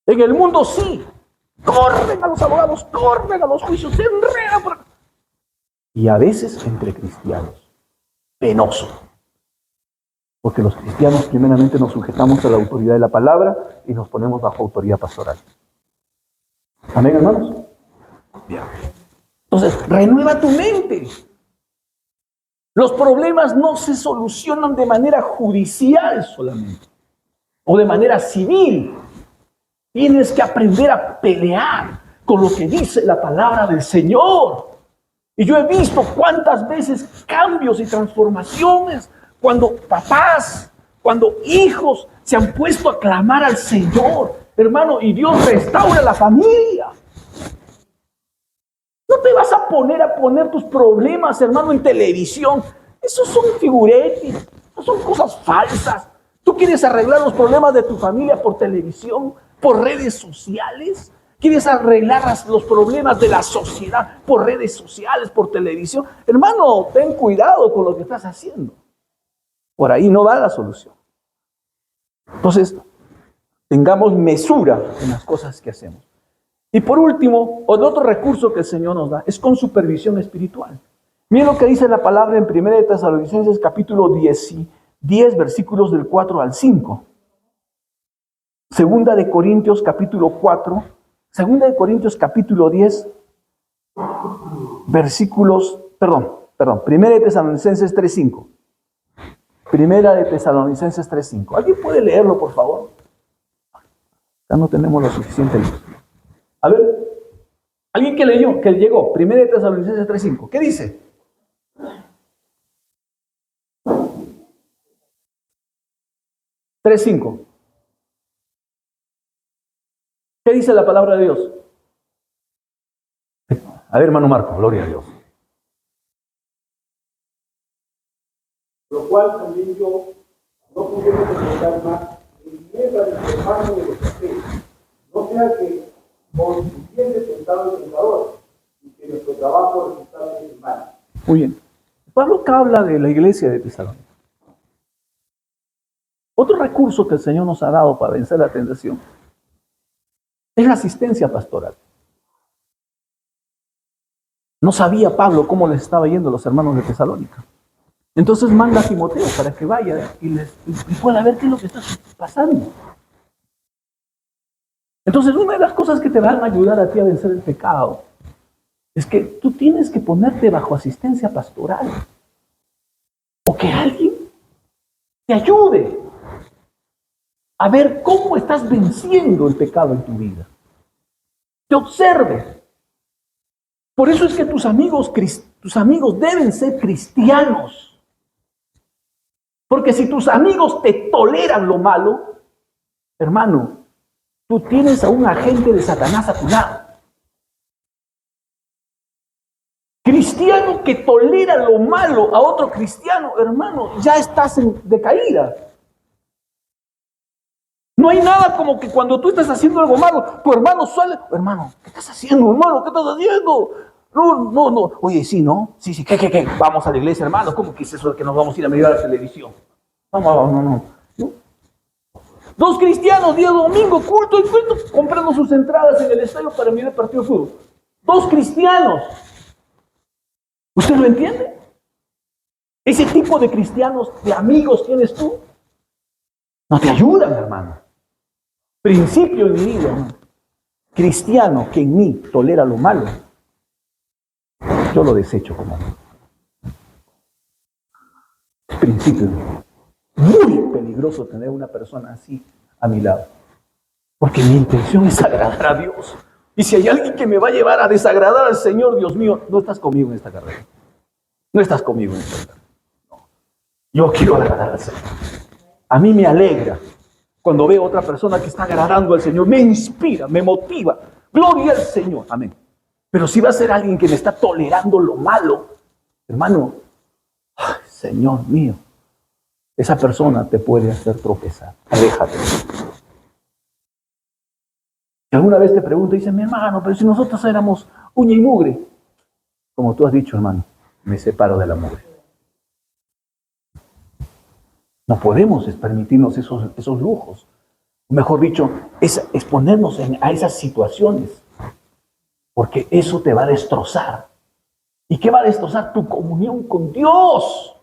En el mundo sí. Corren a los abogados, corren a los juicios, se enredan por... Y a veces entre cristianos. Penoso. Porque los cristianos primeramente nos sujetamos a la autoridad de la palabra y nos ponemos bajo autoridad pastoral. ¿Amén, hermanos? Bien. Entonces, renueva tu mente. Los problemas no se solucionan de manera judicial solamente, o de manera civil. Tienes que aprender a pelear con lo que dice la palabra del Señor. Y yo he visto cuántas veces cambios y transformaciones cuando papás, cuando hijos se han puesto a clamar al Señor, hermano, y Dios restaura la familia. No te vas a poner tus problemas, hermano, en televisión. Esos son figuretes, esos son cosas falsas. ¿Tú quieres arreglar los problemas de tu familia por televisión, por redes sociales? ¿Quieres arreglar los problemas de la sociedad por redes sociales, por televisión? Hermano, ten cuidado con lo que estás haciendo. Por ahí no va la solución. Entonces, tengamos mesura en las cosas que hacemos. Y por último, otro recurso que el Señor nos da es con supervisión espiritual. Miren lo que dice la palabra en 1 Tesalonicenses capítulo 10, versículos del 4 al 5. Segunda de Corintios capítulo 10, versículos, perdón, 1 de Tesalonicenses 3:5. 1 de Tesalonicenses 3:5. ¿Alguien puede leerlo, por favor? Ya no tenemos lo suficiente luz. A ver, alguien que leyó, que llegó, 1 de Tesalonicenses 3:5. ¿Qué dice? ¿3:5? ¿Qué dice la palabra de Dios? A ver, hermano Marco, gloria a Dios. Lo cual también yo no pudiera soportar más en niebla del hermano de los papeles. No sea que os hubiese tentado el tentador y que nuestro trabajo resultara en vano. Muy bien. Pablo acá habla de la iglesia de Tesalónica. Otro recurso que el Señor nos ha dado para vencer la tentación es la asistencia pastoral. No sabía Pablo cómo les estaba yendo a los hermanos de Tesalónica. Entonces manda a Timoteo para que vaya y pueda ver qué es lo que está pasando. Entonces, una de las cosas que te van a ayudar a ti a vencer el pecado es que tú tienes que ponerte bajo asistencia pastoral. O que alguien te ayude a ver cómo estás venciendo el pecado en tu vida. Te observe. Por eso es que tus amigos deben ser cristianos. Porque si tus amigos te toleran lo malo, hermano, tú tienes a un agente de Satanás a tu lado. Cristiano que tolera lo malo a otro cristiano, hermano, ya estás en decaída. No hay nada como que cuando tú estás haciendo algo malo, tu hermano sale, hermano, ¿qué estás haciendo, hermano? ¿Qué estás haciendo? No. Oye, sí, ¿no? Sí, ¿qué? Vamos a la iglesia, hermano. ¿Cómo que es eso de que nos vamos a ir a mirar la televisión? No. Dos cristianos, día domingo, culto, comprando sus entradas en el estadio para mirar el partido de fútbol. Dos cristianos. ¿Usted lo entiende? Ese tipo de cristianos, de amigos tienes tú. No te ayudan, hermano. Principio en mi vida, hermano. Cristiano que en mí tolera lo malo, yo lo desecho como amigo. Principio. Muy peligroso tener una persona así a mi lado. Porque mi intención es agradar a Dios. Y si hay alguien que me va a llevar a desagradar al Señor, Dios mío, no estás conmigo en esta carrera. No estás conmigo en esta carrera. No. Yo quiero agradar al Señor. A mí me alegra cuando veo a otra persona que está agradando al Señor. Me inspira, me motiva. Gloria al Señor. Amén. Pero si va a ser alguien que me está tolerando lo malo, hermano, ay, Señor mío, esa persona te puede hacer tropezar. Aléjate. Si alguna vez te pregunto, dice, mi hermano, pero si nosotros éramos uña y mugre. Como tú has dicho, hermano, me separo de la mugre. No podemos permitirnos esos lujos. Mejor dicho, es exponernos a esas situaciones. Porque eso te va a destrozar. ¿Y qué va a destrozar? Tu comunión con Dios.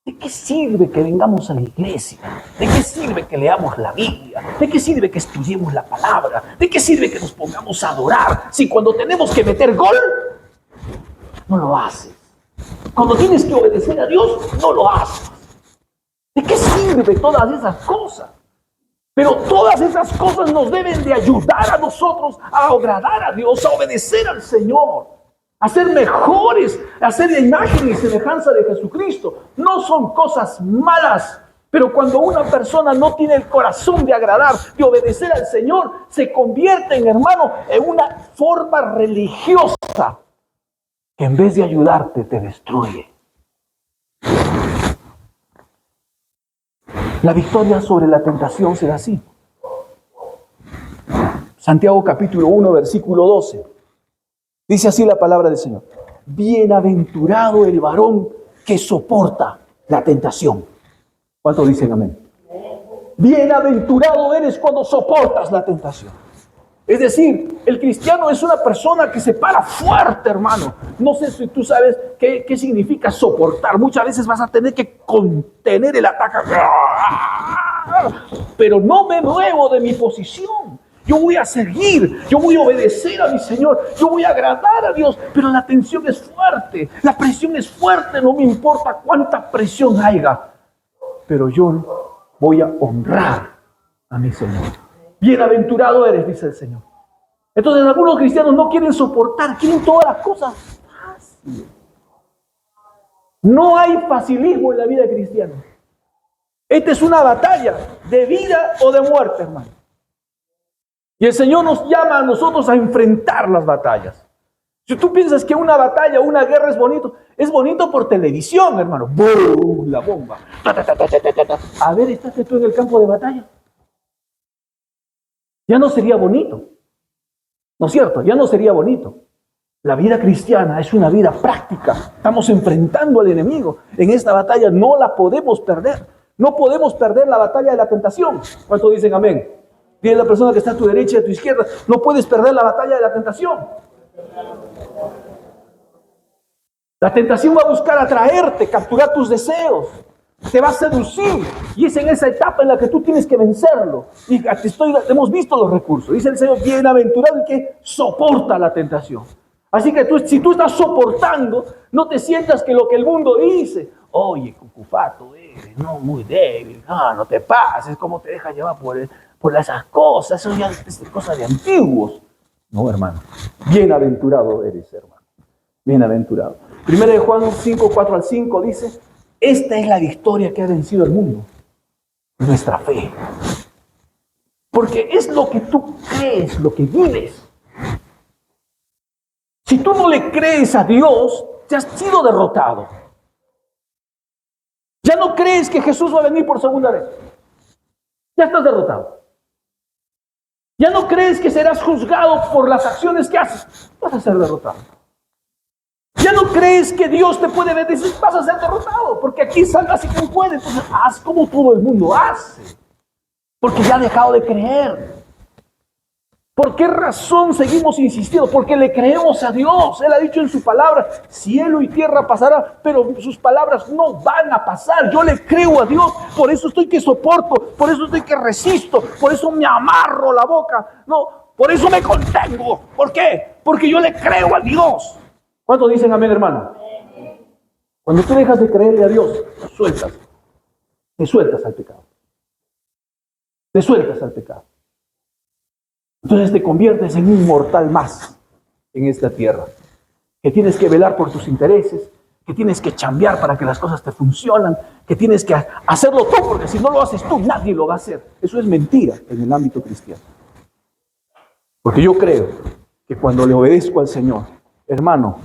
¿De qué sirve que vengamos a la iglesia? ¿De qué sirve que leamos la Biblia? ¿De qué sirve que estudiemos la palabra? ¿De qué sirve que nos pongamos a adorar? Si cuando tenemos que meter gol, no lo haces. Cuando tienes que obedecer a Dios, no lo haces. ¿De qué sirve todas esas cosas? Pero todas esas cosas nos deben de ayudar a nosotros a agradar a Dios, a obedecer al Señor. A ser mejores, a ser de imagen y semejanza de Jesucristo. No son cosas malas, pero cuando una persona no tiene el corazón de agradar, de obedecer al Señor, se convierte en, hermano, en una forma religiosa. que en vez de ayudarte te destruye. La victoria sobre la tentación será así. Santiago capítulo 1, versículo 12. Dice así la palabra del Señor. Bienaventurado el varón que soporta la tentación. ¿Cuántos dicen amén? Bienaventurado eres cuando soportas la tentación. Es decir, el cristiano es una persona que se para fuerte, hermano. No sé si tú sabes qué significa soportar. Muchas veces vas a tener que contener el ataque. Pero no me muevo de mi posición. Yo voy a seguir, yo voy a obedecer a mi Señor, yo voy a agradar a Dios. Pero la tensión es fuerte, la presión es fuerte, no me importa cuánta presión haya. Pero yo voy a honrar a mi Señor. Bienaventurado eres, dice el Señor. Entonces algunos cristianos no quieren soportar, quieren todas las cosas fáciles. No hay facilismo en la vida cristiana. Esta es una batalla de vida o de muerte, hermano. Y el Señor nos llama a nosotros a enfrentar las batallas. Si tú piensas que una batalla, una guerra es bonito por televisión, hermano. ¡Bum! La bomba. A ver, ¿estás tú en el campo de batalla? Ya no sería bonito. ¿No es cierto? Ya no sería bonito. La vida cristiana es una vida práctica. Estamos enfrentando al enemigo. En esta batalla no la podemos perder. No podemos perder la batalla de la tentación. ¿Cuántos dicen amén? Dile a la persona que está a tu derecha y a tu izquierda, no puedes perder la batalla de la tentación. La tentación va a buscar atraerte, capturar tus deseos. Te va a seducir. Y es en esa etapa en la que tú tienes que vencerlo. Y hemos visto los recursos. Dice el Señor, bienaventurado el que soporta la tentación. Así que si tú estás soportando, no te sientas que lo que el mundo dice, oye, cucufato eres, no, muy débil, no te pases, cómo te dejas llevar por esas cosas, eso ya es cosa de antiguos. No, hermano, bienaventurado eres, hermano, bienaventurado. Primera de Juan 5, 4 al 5 dice, esta es la victoria que ha vencido el mundo, nuestra fe. Porque es lo que tú crees, lo que vives. Si tú no le crees a Dios, te has sido derrotado. Ya no crees que Jesús va a venir por segunda vez. Ya estás derrotado. Ya no crees que serás juzgado por las acciones que haces. Vas a ser derrotado. Ya no crees que Dios te puede bendecir. Vas a ser derrotado. Porque aquí salgas y quien puede. Entonces haz como todo el mundo hace. Porque ya ha dejado de creer. ¿Por qué razón seguimos insistiendo? Porque le creemos a Dios. Él ha dicho en su palabra, cielo y tierra pasará, pero sus palabras no van a pasar. Yo le creo a Dios, por eso estoy que soporto, por eso estoy que resisto, por eso me amarro la boca. No, por eso me contengo. ¿Por qué? Porque yo le creo a Dios. ¿Cuántos dicen amén, hermano? Cuando tú dejas de creerle a Dios, te sueltas al pecado. Te sueltas al pecado. Entonces te conviertes en un mortal más en esta tierra, que tienes que velar por tus intereses, que tienes que chambear para que las cosas te funcionen, que tienes que hacerlo tú, porque si no lo haces tú, nadie lo va a hacer. Eso es mentira en el ámbito cristiano. Porque yo creo que cuando le obedezco al Señor, hermano,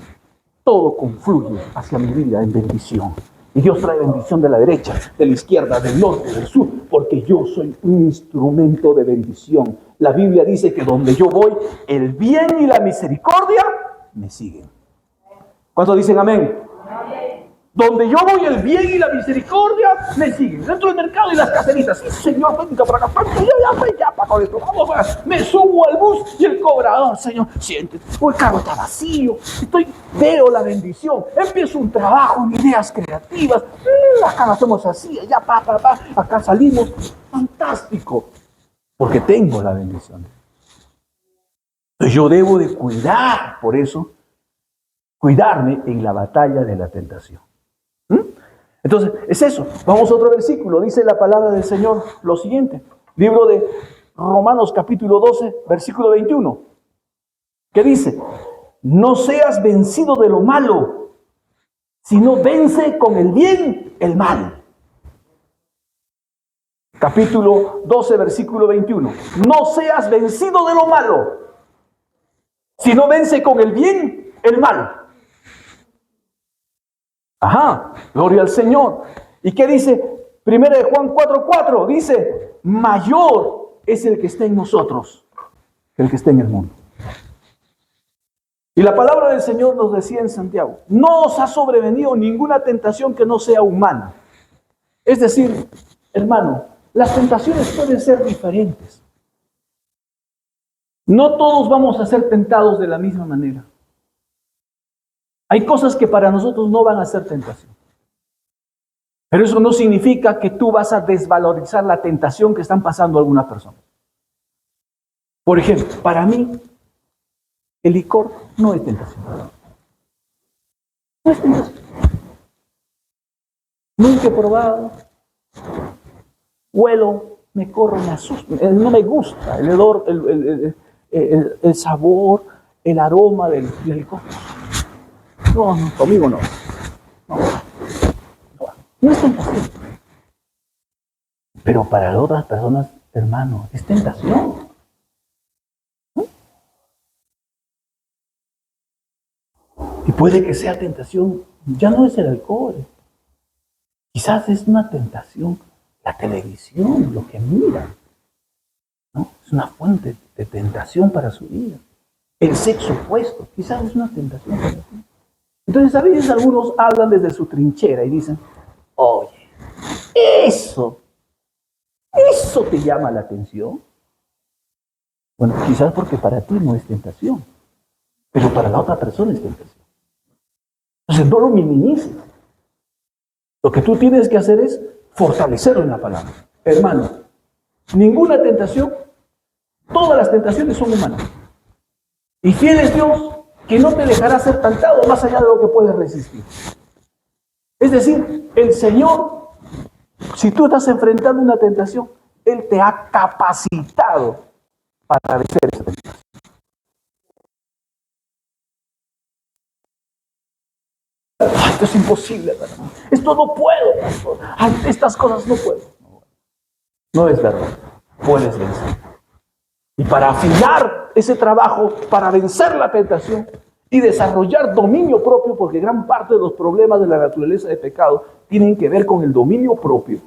todo confluye hacia mi vida en bendición. Y Dios trae bendición de la derecha, de la izquierda, del norte, del sur, porque yo soy un instrumento de bendición. La Biblia dice que donde yo voy, el bien y la misericordia me siguen. ¿Cuántos dicen amén? Amén. Donde yo voy, el bien y la misericordia me siguen. Dentro del mercado y las caseritas. Sí, Señor, venga para acá. Ya, para esto. Vamos, me subo al bus y el cobrador, Señor, siéntete. El carro está vacío. Veo la bendición. Empiezo un trabajo, ideas creativas. Acá lo hacemos así, allá, acá salimos. Fantástico. Porque tengo la bendición. Yo debo de cuidar, por eso, cuidarme en la batalla de la tentación. Entonces, es eso. Vamos a otro versículo. Dice la palabra del Señor lo siguiente. Libro de Romanos capítulo 12, versículo 21. ¿Qué dice? No seas vencido de lo malo, sino vence con el bien el mal. Capítulo 12, versículo 21. No seas vencido de lo malo, sino vence con el bien el mal. Ajá, gloria al Señor. ¿Y qué dice? Primera de Juan 4:4 dice, mayor es el que está en nosotros que el que está en el mundo. Y la palabra del Señor nos decía en Santiago, no os ha sobrevenido ninguna tentación que no sea humana. Es decir, hermano, las tentaciones pueden ser diferentes. No todos vamos a ser tentados de la misma manera. Hay cosas que para nosotros no van a ser tentación. Pero eso no significa que tú vas a desvalorizar la tentación que están pasando algunas personas. Por ejemplo, para mí, el licor no es tentación. No es tentación. Nunca he probado. Huelo, me corro, me asusta. No me gusta el hedor, el sabor, el aroma del licor. No, conmigo no. No es tentación. Pero para otras personas, hermano, es tentación. Y puede que sea tentación, ya no es el alcohol. Quizás es una tentación, la televisión, lo que mira. ¿No? Es una fuente de tentación para su vida. El sexo opuesto, quizás es una tentación para su vida. Entonces a veces algunos hablan desde su trinchera y dicen, oye, eso te llama la atención. Bueno, quizás porque para ti no es tentación, pero para la otra persona es tentación. Entonces no lo minimices. Lo que tú tienes que hacer es fortalecerlo en la palabra. Hermano, ninguna tentación, todas las tentaciones son humanas. Y fiel es Dios que no te dejará ser tentado más allá de lo que puedes resistir. Es decir, el Señor, si tú estás enfrentando una tentación, Él te ha capacitado para vencer esa tentación. Esto es imposible, hermano. Esto no puedo, pastor. Estas cosas no puedo. No es verdad. Puedes vencer. Y para afinar ese trabajo, para vencer la tentación y desarrollar dominio propio, porque gran parte de los problemas de la naturaleza de pecado tienen que ver con el dominio propio,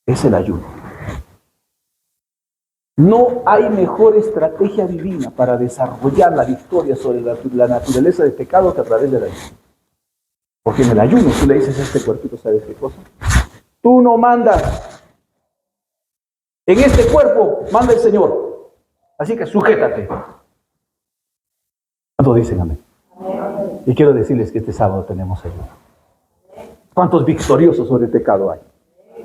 es el ayuno. No hay mejor estrategia divina para desarrollar la victoria sobre la naturaleza de pecado que a través del ayuno. Porque en el ayuno tú le dices a este cuerpito, ¿sabes qué cosa? Tú no mandas. En este cuerpo manda el Señor. Así que sujétate. ¿Cuántos dicen amén? Amén? Y quiero decirles que este sábado tenemos ayuno. ¿Cuántos victoriosos sobre el pecado hay?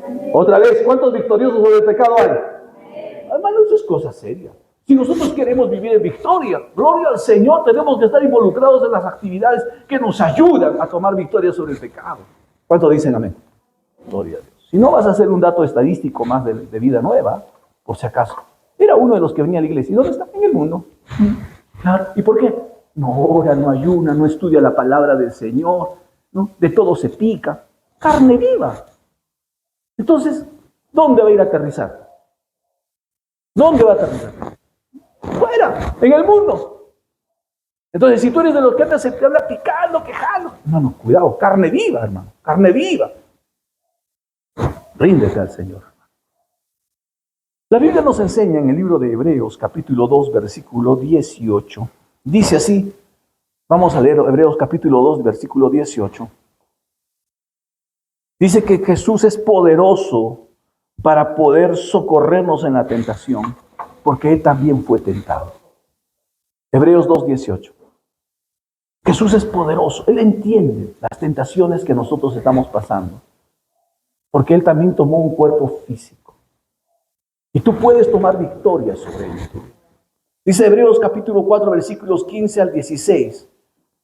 Amén. Otra vez, ¿cuántos victoriosos sobre el pecado hay? Amén. Hermano, eso es cosa seria. Si nosotros queremos vivir en victoria, gloria al Señor, tenemos que estar involucrados en las actividades que nos ayudan a tomar victoria sobre el pecado. ¿Cuántos dicen amén? Gloria a Dios. Si no vas a hacer un dato estadístico más de vida nueva, por si acaso. Era uno de los que venía a la iglesia. ¿Y dónde está? En el mundo. Claro. ¿Y por qué? No ora, no ayuna, no estudia la palabra del Señor, ¿no? De todo se pica. Carne viva. Entonces, ¿dónde va a ir a aterrizar? ¿Dónde va a aterrizar? Fuera, en el mundo. Entonces, si tú eres de los que andas picando, quejando, hermano, cuidado, carne viva, hermano, carne viva. Ríndete al Señor. La Biblia nos enseña en el libro de Hebreos, capítulo 2, versículo 18. Dice así, vamos a leer Hebreos capítulo 2, versículo 18. Dice que Jesús es poderoso para poder socorrernos en la tentación, porque Él también fue tentado. Hebreos 2, 18. Jesús es poderoso, Él entiende las tentaciones que nosotros estamos pasando, porque Él también tomó un cuerpo físico. Y tú puedes tomar victoria sobre ello. Dice Hebreos capítulo 4, versículos 15 al 16.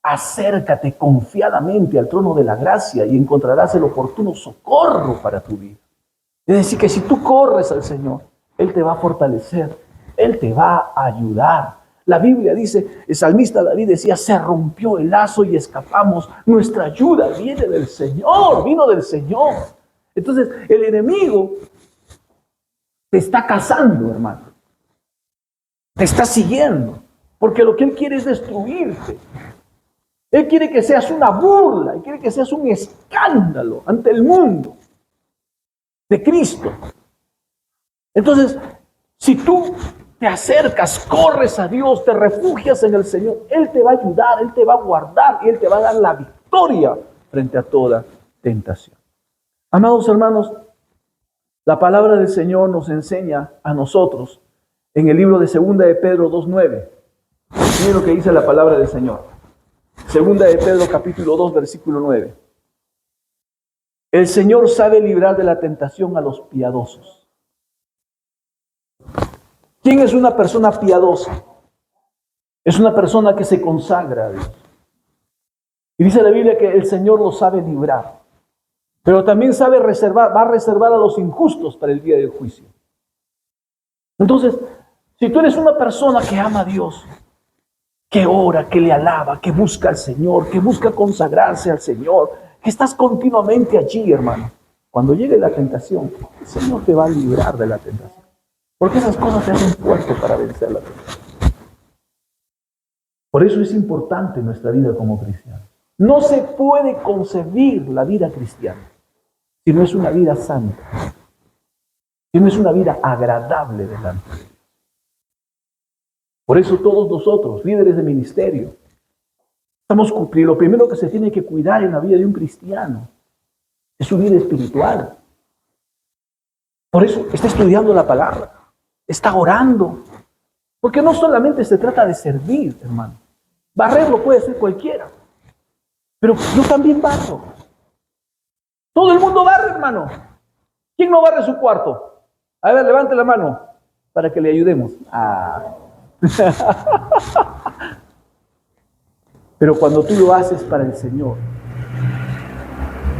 Acércate confiadamente al trono de la gracia y encontrarás el oportuno socorro para tu vida. Es decir, que si tú corres al Señor, Él te va a fortalecer, Él te va a ayudar. La Biblia dice, el salmista David decía, se rompió el lazo y escapamos. Nuestra ayuda viene del Señor, vino del Señor. Entonces, el enemigo te está cazando, hermano. Te está siguiendo. Porque lo que él quiere es destruirte. Él quiere que seas una burla, Él quiere que seas un escándalo ante el mundo de Cristo. Entonces, si tú te acercas, corres a Dios, te refugias en el Señor, Él te va a ayudar, Él te va a guardar y Él te va a dar la victoria frente a toda tentación. Amados hermanos, la palabra del Señor nos enseña a nosotros en el libro de 2 de Pedro 2:9. Miren lo que dice la palabra del Señor. 2 de Pedro capítulo 2, versículo 9. El Señor sabe librar de la tentación a los piadosos. ¿Quién es una persona piadosa? Es una persona que se consagra a Dios. Y dice la Biblia que el Señor lo sabe librar. Pero también sabe reservar, va a reservar a los injustos para el día del juicio. Entonces, si tú eres una persona que ama a Dios, que ora, que le alaba, que busca al Señor, que busca consagrarse al Señor, que estás continuamente allí, hermano, cuando llegue la tentación, el Señor te va a librar de la tentación. Porque esas cosas te hacen fuerte para vencer la tentación. Por eso es importante nuestra vida como cristianos. No se puede concebir la vida cristiana si no es una vida santa, si no es una vida agradable delante de Dios. Por eso todos nosotros, líderes de ministerio, estamos cumpliendo. Lo primero que se tiene que cuidar en la vida de un cristiano es su vida espiritual. Por eso está estudiando la palabra, está orando. Porque no solamente se trata de servir, hermano. Barrer lo puede hacer cualquiera. Pero yo también barro. Todo el mundo barre, hermano. ¿Quién no barre su cuarto? A ver, levante la mano para que le ayudemos. Pero cuando tú lo haces para el Señor,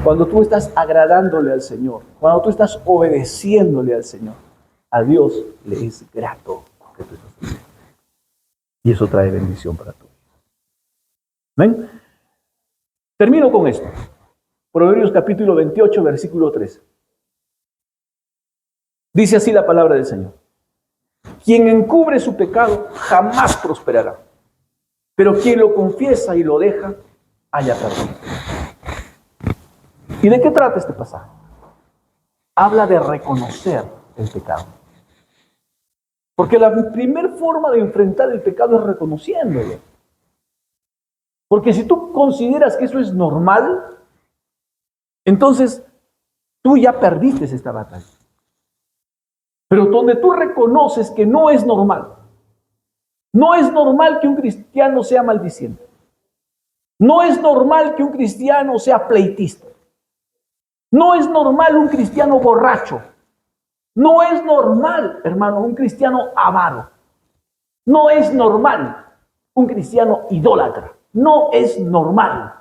cuando tú estás agradándole al Señor, cuando tú estás obedeciéndole al Señor, a Dios le es grato que tú estás haciendo. Y eso trae bendición para tu vida. ¿Ven? Termino con esto. Proverbios capítulo 28, versículo 13. Dice así la palabra del Señor. Quien encubre su pecado jamás prosperará, pero quien lo confiesa y lo deja, halla perdón. ¿Y de qué trata este pasaje? Habla de reconocer el pecado. Porque la primera forma de enfrentar el pecado es reconociéndolo. Porque si tú consideras que eso es normal, entonces tú ya perdiste esta batalla. Pero donde tú reconoces que no es normal que un cristiano sea maldiciente. No es normal que un cristiano sea pleitista. No es normal un cristiano borracho. No es normal, hermano, un cristiano avaro. No es normal un cristiano idólatra. No es normal.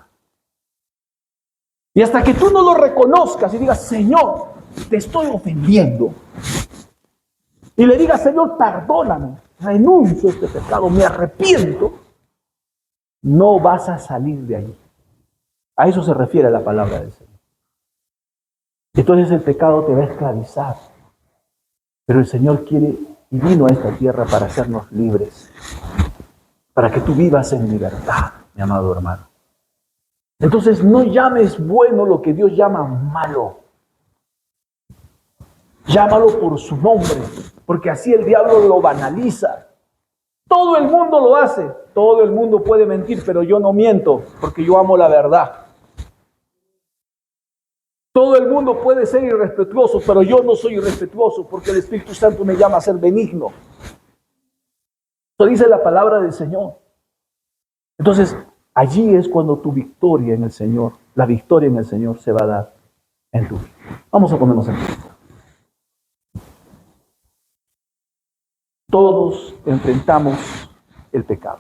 Y hasta que tú no lo reconozcas y digas, Señor, te estoy ofendiendo. Y le digas, Señor, perdóname, renuncio a este pecado, me arrepiento. No vas a salir de ahí. A eso se refiere la palabra del Señor. Entonces el pecado te va a esclavizar. Pero el Señor quiere y vino a esta tierra para hacernos libres. Para que tú vivas en libertad, mi amado hermano. Entonces no llames bueno lo que Dios llama malo. Llámalo por su nombre, porque así el diablo lo banaliza. Todo el mundo lo hace, todo el mundo puede mentir, pero yo no miento, porque yo amo la verdad. Todo el mundo puede ser irrespetuoso, pero yo no soy irrespetuoso, porque el Espíritu Santo me llama a ser benigno. Eso dice la palabra del Señor. Entonces, allí es cuando tu victoria en el Señor, la victoria en el Señor se va a dar en tu vida. Vamos a ponernos en pie. Todos enfrentamos el pecado.